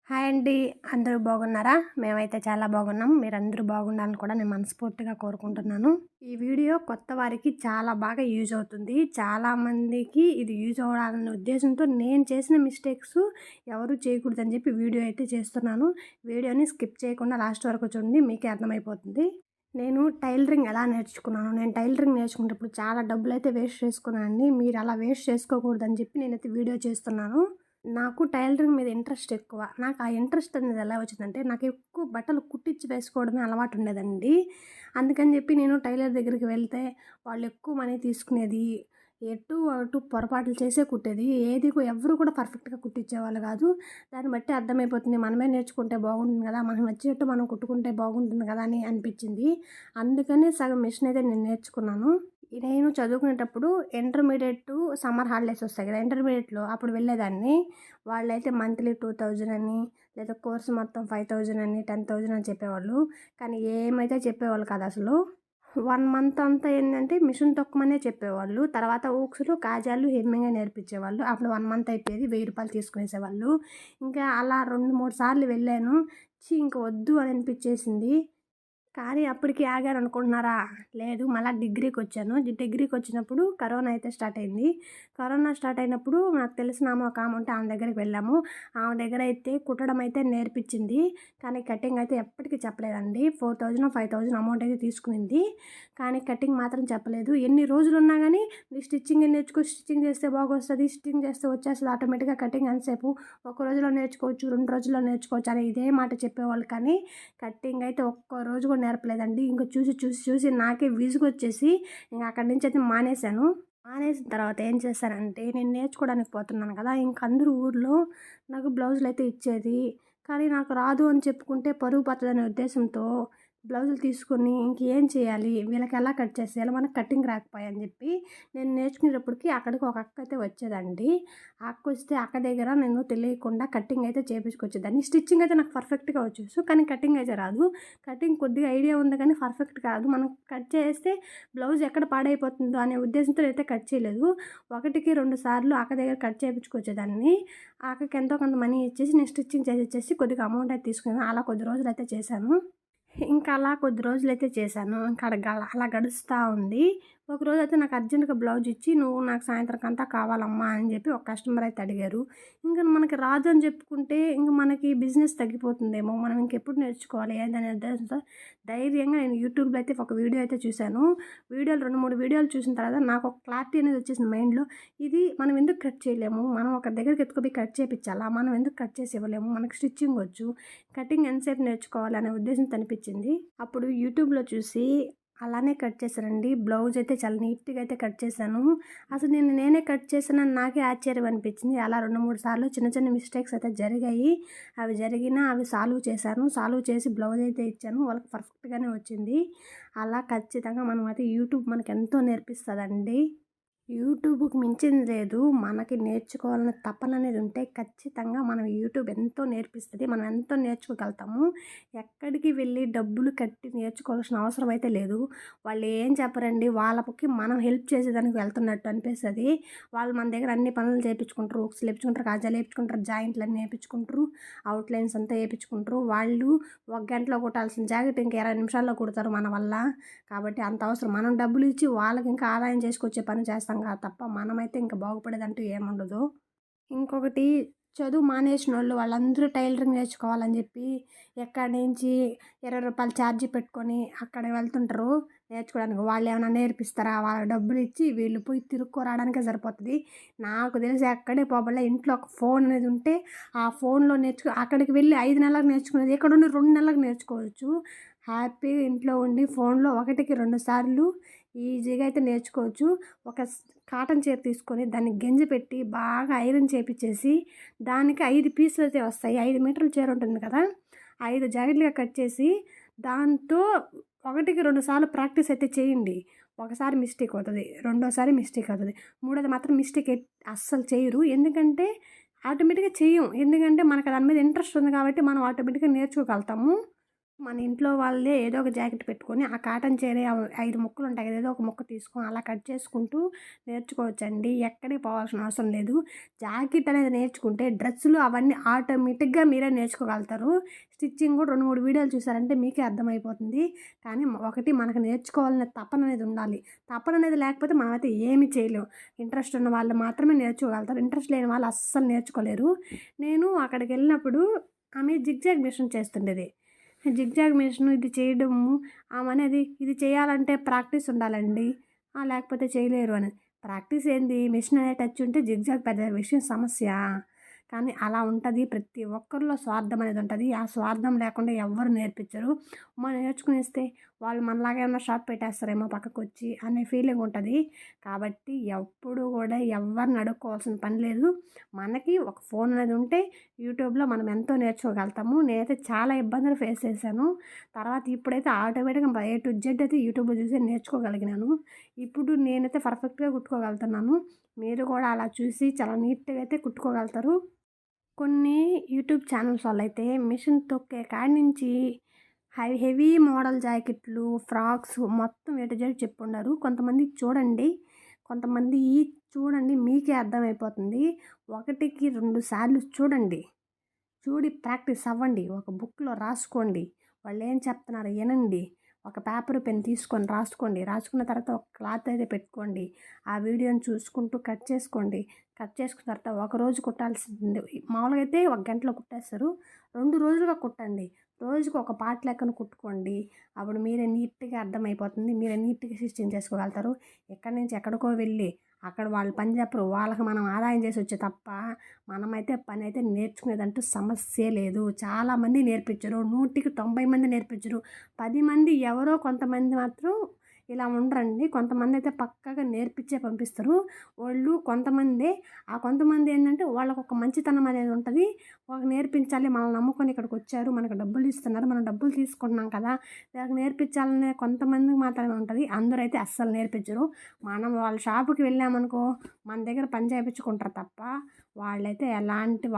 Hi అండి. అందరూ బాగున్నారా? మేమైతే చాలా బాగున్నాం. మీరందరూ బాగుండాలని కూడా నేను మనస్ఫూర్తిగా కోరుకుంటున్నాను. ఈ వీడియో కొత్త వారికి చాలా బాగా యూజ్ అవుతుంది. చాలామందికి ఇది యూజ్ అవ్వాలనే ఉద్దేశంతో నేను చేసిన మిస్టేక్స్ ఎవరు చేయకూడదని చెప్పి వీడియో అయితే చేస్తున్నాను. వీడియోని స్కిప్ చేయకుండా లాస్ట్ వరకు చూడండి, మీకే అర్థమైపోతుంది. నేను టైలరింగ్ ఎలా నేర్చుకున్నాను? నేను టైలరింగ్ నేర్చుకునేటప్పుడు చాలా డబ్బులైతే వేస్ట్ చేసుకున్నానండి. మీరు అలా వేస్ట్ చేసుకోకూడదని చెప్పి నేనైతే వీడియో చేస్తున్నాను. నాకు టైలరింగ్ మీద ఇంట్రెస్ట్ ఎక్కువ. నాకు ఆ ఇంట్రెస్ట్ అనేది ఎలా వచ్చిందంటే, నాకు ఎక్కువ బట్టలు కుట్టించి వేసుకోవడమే అలవాటు ఉండేదండి. అందుకని చెప్పి నేను టైలర్ దగ్గరికి వెళ్తే వాళ్ళు ఎక్కువ మనీ తీసుకునేది. ఎటు అటు పొరపాట్లు చేసే కుట్టేది. ఎవరు కూడా పర్ఫెక్ట్‌గా కుట్టించేవాళ్ళు కాదు. దాన్ని బట్టి అర్థమైపోతుంది మనమే నేర్చుకుంటే బాగుంటుంది కదా! మనకు నచ్చినట్టు మనం కుట్టుకుంటే బాగుంటుంది కదా అని అనిపించింది. అందుకని సగం మిషన్ అయితే నేను నేర్చుకున్నాను. నేను చదువుకునేటప్పుడు ఇంటర్మీడియేట్ సమ్మర్ హాలిడేస్ వస్తాయి కదా! ఇంటర్మీడియేట్‌లో అప్పుడు వెళ్ళేదాన్ని. వాళ్ళైతే మంత్లీ 2000 అని, లేదా కోర్స్ మొత్తం 5000 అని, 10,000 అని చెప్పేవాళ్ళు. కానీ ఏమైతే చెప్పేవాళ్ళు కాదు అసలు. 1 మంత్ అంతా ఏంటంటే మిషన్ తొక్కమనే చెప్పేవాళ్ళు. తర్వాత ఊక్సులు, కాజాలు, హెమ్మింగే నేర్పించేవాళ్ళు. అప్పుడు 1 మంత్ అయిపోయేది. రూ. 1000 తీసుకునేసేవాళ్ళు. ఇంకా అలా 2, 3 సార్లు వెళ్ళాను. ఇంక వద్దు అని అనిపించేసింది. కానీ అప్పటికి ఆగాననుకుంటున్నారా? లేదు. మళ్ళా డిగ్రీకొచ్చాను. డిగ్రీకొచ్చినప్పుడు కరోనా అయితే స్టార్ట్ అయింది. కరోనా స్టార్ట్ అయినప్పుడు నాకు తెలిసిన ఒక ఆమె ఉంటే ఆమె దగ్గరికి వెళ్ళాము. ఆమె దగ్గర అయితే కుట్టడం అయితే నేర్పించింది. కానీ కటింగ్ అయితే ఎప్పటికీ చెప్పలేదండి. 4000, 5000 అమౌంట్ అయితే తీసుకునింది. కానీ కటింగ్ మాత్రం చెప్పలేదు. ఎన్ని రోజులున్నా గానీ నీ స్టిచ్చింగే నేర్చుకో, స్టిచ్చింగ్ చేస్తే బాగొస్తది, స్టిచ్చింగ్ చేస్తే వచ్చేస్తది ఆటోమేటిక్‌గా కటింగ్ ఎంతసేపు, ఒక రోజులో నేర్చుకోవచ్చు, 2 రోజుల్లో నేర్చుకోవచ్చు అని ఇదే మాట చెప్పేవాళ్ళు. కానీ కట్టింగ్ అయితే ఒక్క రోజు కూడా నేర్పలేదండి. ఇంక చూసి నాకే విసుగొచ్చేసి ఇంక అక్కడి నుంచి అయితే మానేశాను. మానేసిన తర్వాత ఏం చేశానంటే, నేను నేర్చుకోవడానికి పోతున్నాను కదా! ఇంక అందరూ ఊర్లో నాకు బ్లౌజులైతే ఇచ్చేది. కానీ నాకు రాదు అని చెప్పుకుంటే పరువు పోతదనే ఉద్దేశంతో బ్లౌజులు తీసుకొని ఇంకేం చేయాలి? వీళ్ళకి ఎలా కట్ చేసేయాలి? మనకు కటింగ్ రాకపోయని చెప్పి నేను నేర్చుకునేటప్పటికి అక్కడికి ఒక అక్క అయితే వచ్చేదండి. ఆ అక్క వస్తే అక్క దగ్గర నేను తెలియకుండా కటింగ్ అయితే చేపించుకొచ్చేదాన్ని. స్టిచ్చింగ్ అయితే నాకు పర్ఫెక్ట్‌గా వచ్చేసు. కానీ కటింగ్ అయితే రాదు. కటింగ్ కొద్దిగా ఐడియా ఉంది కానీ పర్ఫెక్ట్ కాదు. మనం కట్ చేస్తే బ్లౌజ్ ఎక్కడ పాడైపోతుందో అనే ఉద్దేశంతో అయితే కట్ చేయలేదు. 1కి 2 సార్లు అక్క దగ్గర కట్ చేపించుకొచ్చేదాన్ని. ఆ అక్కకి ఎంతో కొంత మనీ ఇచ్చేసి నేను స్టిచ్చింగ్ చేసిచ్చేసి కొద్దిగా అమౌంట్ అయితే తీసుకున్నాను. అలా కొద్ది రోజులైతే చేశాను. ఇంకా అలా కొద్ది రోజులైతే చేశాను. ఇంకా అలా గడుస్తా ఉంది. ఒకరోజైతే నాకు అర్జెంట్‌గా బ్లౌజ్ ఇచ్చి, "నువ్వు నాకు సాయంత్రంకంతా కావాలమ్మా" అని చెప్పి ఒక కస్టమర్ అయితే అడిగారు. ఇంక మనకి రాదు అని చెప్పుకుంటే ఇంక మనకి బిజినెస్ తగ్గిపోతుందేమో, మనం ఇంకెప్పుడు నేర్చుకోవాలి ఏందనే ఉద్దేశంతో ధైర్యంగా నేను యూట్యూబ్‌లో అయితే ఒక వీడియో అయితే చూశాను. 2, 3 వీడియోలు చూసిన తర్వాత నాకు ఒక క్లారిటీ అనేది వచ్చేసింది మైండ్‌లో. ఇది మనం ఎందుకు కట్ చేయలేము? మనం ఒకరి దగ్గరికి ఎత్తుకుపోయి కట్ చేపిచ్చాలా? మనం ఎందుకు కట్ చేసి ఇవ్వలేము? మనకు స్టిచ్చింగ్ వచ్చు. కటింగ్ ఎంతసేపు నేర్చుకోవాలి అనే ఉద్దేశంతో అనిపించింది. అప్పుడు యూట్యూబ్‌లో చూసి అలానే కట్ చేశానండి. బ్లౌజ్ అయితే చాలా నీట్‌గా అయితే కట్ చేశాను. అసలు నేనే కట్ చేశానని నాకే ఆశ్చర్యం అనిపించింది. అలా 2, 3 సార్లు చిన్న చిన్న మిస్టేక్స్ అయితే జరిగాయి. అవి జరిగినా అవి సాల్వ్ చేశాను. సాల్వ్ చేసి బ్లౌజ్ అయితే ఇచ్చాను. వాళ్ళకి పర్ఫెక్ట్‌గానే వచ్చింది. అలా ఖచ్చితంగా మనం అయితే యూట్యూబ్ మనకెంతో నేర్పిస్తదండి. యూట్యూబ్‌కి మించింది లేదు. మనకి నేర్చుకోవాలనే తపన అనేది ఉంటే ఖచ్చితంగా మనం యూట్యూబ్ ఎంతో నేర్పిస్తది. మనం ఎంతో నేర్చుకోగలుగుతాము. ఎక్కడికి వెళ్ళి డబ్బులు కట్టి నేర్చుకోవాల్సిన అవసరం అయితే లేదు. వాళ్ళు ఏం చెప్పరండి. వాళ్ళకి మనం హెల్ప్ చేసేదానికి వెళ్తున్నట్టు అనిపిస్తది. వాళ్ళు మన దగ్గర అన్ని పనులు చేపించుకుంటారు. హుక్స్‌లు ఏపించుకుంటారు, కాజాలు ఏపించుకుంటారు, జాయింట్‌లన్నీ ఏపించుకుంటారు, అవుట్‌లైన్స్ అంతా ఏపించుకుంటారు. వాళ్ళు ఒక గంటలో కుట్టాల్సిన జాకెట్ ఇంక 20 నిమిషాల్లో కుడతారు మన వల్ల. కాబట్టి అంత అవసరం. మనం డబ్బులు ఇచ్చి వాళ్ళకి ఇంకా ఆదాయం చేసుకొచ్చే పని చేస్తాం తప్ప మనమైతే ఇంక బాగుపడేదంటూ ఏముండదు. ఇంకొకటి, చదువు మానేసినోళ్ళు వాళ్ళందరూ టైలరింగ్ నేర్చుకోవాలని చెప్పి ఎక్కడి నుంచి రూ. 20 ఛార్జీ పెట్టుకొని అక్కడ వెళ్తుంటారు నేర్చుకోవడానికి. వాళ్ళేమన్నా నేర్పిస్తారా? వాళ్ళకి డబ్బులు ఇచ్చి వీళ్ళు పోయి తిరుక్కు రావడానికే సరిపోతది. నాకు తెలిసి ఎక్కడే పోబడలే. ఇంట్లో ఒక ఫోన్ అనేది ఉంటే ఆ ఫోన్‌లో అక్కడికి వెళ్ళి 5 నెలలకు నేర్చుకునేది ఇక్కడుండి 2 నెలలకు నేర్చుకోవచ్చు. హ్యాపీగా ఇంట్లో ఉండి ఫోన్‌లో 1కి 2 సార్లు ఈజీగా అయితే నేర్చుకోవచ్చు. ఒక కాటన్ చీర తీసుకొని దాన్ని గంజి పెట్టి బాగా ఐరన్ చేపిచ్చేసి దానికి 5 పీసులయితే వస్తాయి. 5 మీటర్ల చీర ఉంటుంది కదా! 5 జాకెట్లుగా కట్ చేసి దాంతో 1కి 2 సార్లు ప్రాక్టీస్ అయితే చేయండి. ఒకసారి మిస్టేక్ అవుతది. రెండోసారి మిస్టేక్ అవుతది. మూడోది మాత్రం మిస్టేక్ అస్సలు చేయరు. ఎందుకంటే ఆటోమేటిక్‌గా చెయ్యం. ఎందుకంటే మనకు దాని మీద ఇంట్రెస్ట్ ఉంది కాబట్టి మనం ఆటోమేటిక్‌గా నేర్చుకోగలుగుతాము. మన ఇంట్లో వాళ్ళే ఏదో ఒక జాకెట్ పెట్టుకొని ఆ కాటన్ చీర 5 ముక్కలు ఉంటాయి కదా, ఏదో ఒక ముక్క తీసుకొని అలా కట్ చేసుకుంటూ నేర్చుకోవచ్చండి. ఎక్కడికి పోవాల్సిన అవసరం లేదు. జాకెట్ అనేది నేర్చుకుంటే డ్రెస్సులు అవన్నీ ఆటోమేటిక్గా మీరే నేర్చుకోగలుగుతారు. స్టిచ్చింగ్ కూడా 2, 3 వీడియోలు చూసారంటే మీకే అర్థమైపోతుంది. కానీ ఒకటి మనకు నేర్చుకోవాలనే తపన అనేది ఉండాలి. తపన అనేది లేకపోతే మనమైతే ఏమీ చేయలేము. ఇంట్రెస్ట్ ఉన్న వాళ్ళు మాత్రమే నేర్చుకోగలుగుతారు. ఇంట్రెస్ట్ లేని వాళ్ళు అస్సలు నేర్చుకోలేరు. నేను అక్కడికి వెళ్ళినప్పుడు ఆమె జిగ్జాగ్ మిషన్ చేస్తుండేది. జిగ్జాగ్ మిషన్ ఇది చేయడము ఆమెనేది ఇది చేయాలంటే ప్రాక్టీస్ ఉండాలండి, లేకపోతే చేయలేరు అని. ప్రాక్టీస్ ఏంది, మిషన్ అనేది టచ్ ఉంటే జిగ్జాగ్ పెద్ద విషయం సమస్య. కానీ అలా ఉంటుంది. ప్రతి ఒక్కరిలో స్వార్థం అనేది ఉంటుంది. ఆ స్వార్థం లేకుండా ఎవ్వరు నేర్పించరు. మనం నేర్చుకునేస్తే వాళ్ళు మనలాగే ఏమన్నా షాప్ పెట్టేస్తారేమో పక్కకు వచ్చి అనే ఫీలింగ్ ఉంటుంది. కాబట్టి ఎప్పుడు కూడా ఎవరిని అడుక్కోవాల్సిన పని లేదు. మనకి ఒక ఫోన్ అనేది ఉంటే యూట్యూబ్లో మనం ఎంతో నేర్చుకోగలుగుతాము. నేనైతే చాలా ఇబ్బందులు ఫేస్ చేశాను. తర్వాత ఇప్పుడైతే ఆటోమేటిక్గా A to Z అయితే యూట్యూబ్లో చూసి నేర్చుకోగలిగినాను. ఇప్పుడు నేనైతే పర్ఫెక్ట్గా కుట్టుకోగలుగుతున్నాను. మీరు కూడా అలా చూసి చాలా నీట్గా అయితే కుట్టుకోగలుగుతారు. కొన్ని యూట్యూబ్ ఛానల్స్ వాళ్ళైతే మిషన్ తొక్కే కాడి నుంచి హెవీ మోడల్ జాకెట్లు, ఫ్రాక్స్ మొత్తం A to Z చెప్పుండారు. కొంతమంది చూడండి మీకే అర్థమైపోతుంది. 1కి 2 సార్లు చూడండి. చూడి ప్రాక్టీస్ అవ్వండి. ఒక బుక్లో రాసుకోండి. వాళ్ళు ఏం చెప్తున్నారు వినండి. ఒక పేపర్ పెన్ తీసుకొని రాసుకోండి. రాసుకున్న తర్వాత ఒక క్లాత్ అయితే పెట్టుకోండి. ఆ వీడియోని చూసుకుంటూ కట్ చేసుకోండి. కట్ చేసుకున్న తర్వాత ఒకరోజు కుట్టాల్సింది మామూలుగా అయితే 1 గంటలో కుట్టేస్తారు. 2 రోజులుగా కుట్టండి. రోజుకు ఒక పార్ట్ లెక్కన కుట్టుకోండి. అప్పుడు మీరే నీట్గా అర్థమైపోతుంది. మీరే నీట్గా స్టిచ్చింగ్ చేసుకోగలుగుతారు. ఎక్కడి నుంచి ఎక్కడికో వెళ్ళి అక్కడ వాళ్ళు పని చెప్పరు. వాళ్ళకి మనం ఆదాయం చేసి వచ్చే తప్ప మనమైతే పని అయితే నేర్చుకునేదంటూ సమస్యే లేదు. చాలామంది నేర్పించరు. 100కి 90 మంది నేర్పించరు. 10 మంది ఎవరో కొంతమంది మాత్రం ఇలా ఉండరండి. కొంతమంది అయితే పక్కాగా నేర్పించే పంపిస్తారు. వాళ్ళు కొంతమంది ఏంటంటే వాళ్ళకు ఒక మంచితనం అనేది ఉంటుంది. వాళ్ళకి నేర్పించాలి, మనల్ని నమ్ముకొని ఇక్కడికి వచ్చారు, మనకు డబ్బులు ఇస్తున్నారు, మనం డబ్బులు తీసుకుంటున్నాం కదా, వాళ్ళకి నేర్పించాలనే కొంతమందికి మాత్రమే ఉంటుంది. అందరూ అయితే అస్సలు నేర్పించరు. మనం వాళ్ళ షాపుకి వెళ్ళామనుకో మన దగ్గర పని చేయించుకుంటారు తప్ప వాళ్ళైతే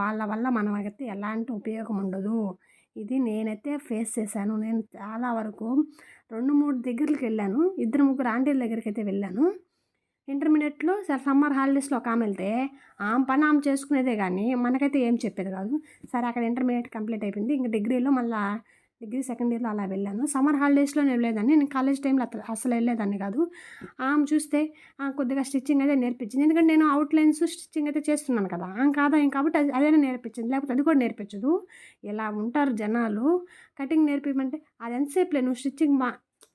వాళ్ళ వల్ల మనకైతే ఎలాంటి ఉపయోగం ఉండదు. ఇది నేనైతే ఫేస్ చేశాను. నేను చాలా వరకు 2, 3 దగ్గరికి వెళ్ళాను. 2, 3 ఆంటీల దగ్గరికి అయితే వెళ్ళాను. ఇంటర్మీడియట్లో సమ్మర్ హాలిడేస్లో ఒక ఆమె వెళ్తే ఆమె పని ఆమె చేసుకునేదే కానీ మనకైతే ఏం చెప్పేది కాదు. సరే అక్కడ ఇంటర్మీడియట్ కంప్లీట్ అయిపోయింది. ఇంకా డిగ్రీలో మళ్ళీ డిగ్రీ సెకండ్ ఇయర్లో అలా వెళ్ళాను. సమ్మర్ హాలిడేస్లో నేను వెళ్ళేదాన్ని. నేను కాలేజ్ టైంలో అసలు వెళ్ళేదాన్ని కాదు. ఆమె చూస్తే కొద్దిగా స్టిచ్చింగ్ అయితే నేర్పించింది. ఎందుకంటే నేను అవుట్లైన్స్ స్టిచ్చింగ్ అయితే చేస్తున్నాను కదా, కాదా ఏం కాబట్టి అదైనా నేర్పించింది. లేకపోతే అది కూడా నేర్పించదు. ఇలా ఉంటారు జనాలు. కటింగ్ నేర్పించమంటే అది ఎంతసేపులే, నువ్వు స్టిచ్చింగ్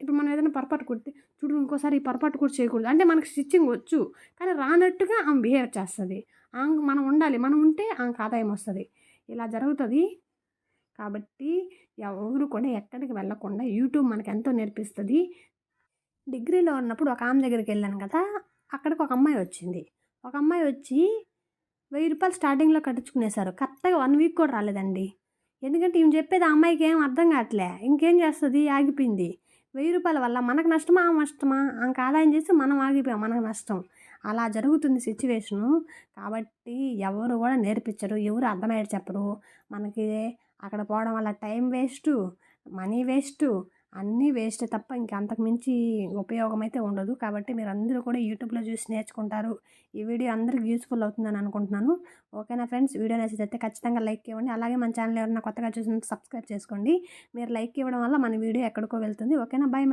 ఇప్పుడు మనం ఏదైనా పొరపాటు కుడితే చూడు ఇంకోసారి ఈ పొరపాటు కూడా చేయకూడదు అంటే మనకు స్టిచ్చింగ్ వచ్చు కానీ రానట్టుగా ఆమె బిహేవ్ చేస్తుంది. మనం ఉండాలి, మనం ఉంటే ఆమెకు ఆదాయం వస్తుంది. ఇలా జరుగుతుంది. కాబట్టి ఎవరు కూడా ఎక్కడికి వెళ్ళకుండా యూట్యూబ్ మనకు ఎంతో నేర్పిస్తుంది. డిగ్రీలో ఉన్నప్పుడు ఒక ఆమె దగ్గరికి వెళ్ళాను కదా, అక్కడికి ఒక అమ్మాయి వచ్చింది. ఒక అమ్మాయి వచ్చి ₹1000 స్టార్టింగ్లో కట్టించుకునేసారు. కరెక్ట్గా 1 వీక్ కూడా రాలేదండి. ఎందుకంటే ఈమె చెప్పేది ఆ అమ్మాయికి ఏం అర్థం కావట్లే. ఇంకేం చేస్తుంది, ఆగిపోయింది. ₹1000 వల్ల మనకు నష్టమా ఆమె నష్టమా? ఆమెకు ఆదాయం చేసి మనం ఆగిపోయాం, మనకు నష్టం. అలా జరుగుతుంది సిచ్యువేషను. కాబట్టి ఎవరు కూడా నేర్పించరు, ఎవరు అర్థమయ్యేది చెప్పరు. మనకి అక్కడ పోవడం వల్ల టైం వేస్టు, మనీ వేస్టు, అన్నీ వేస్టే తప్ప ఇంకా అంతకు మించి ఉపయోగం అయితే ఉండదు. కాబట్టి మీరు అందరూ కూడా యూట్యూబ్లో చూసి నేర్చుకుంటారు. ఈ వీడియో అందరికి యూస్ఫుల్ అవుతుందని అనుకుంటున్నాను. ఓకేనా ఫ్రెండ్స్, వీడియో నచ్చితే ఖచ్చితంగా లైక్ ఇవ్వండి. అలాగే మన ఛానల్ ఎవరైనా కొత్తగా చూసినట్టు సబ్స్క్రైబ్ చేసుకోండి. మీరు లైక్ ఇవ్వడం వల్ల మన వీడియో ఎక్కడికో వెళ్తుంది. ఓకేనా, బాయ్.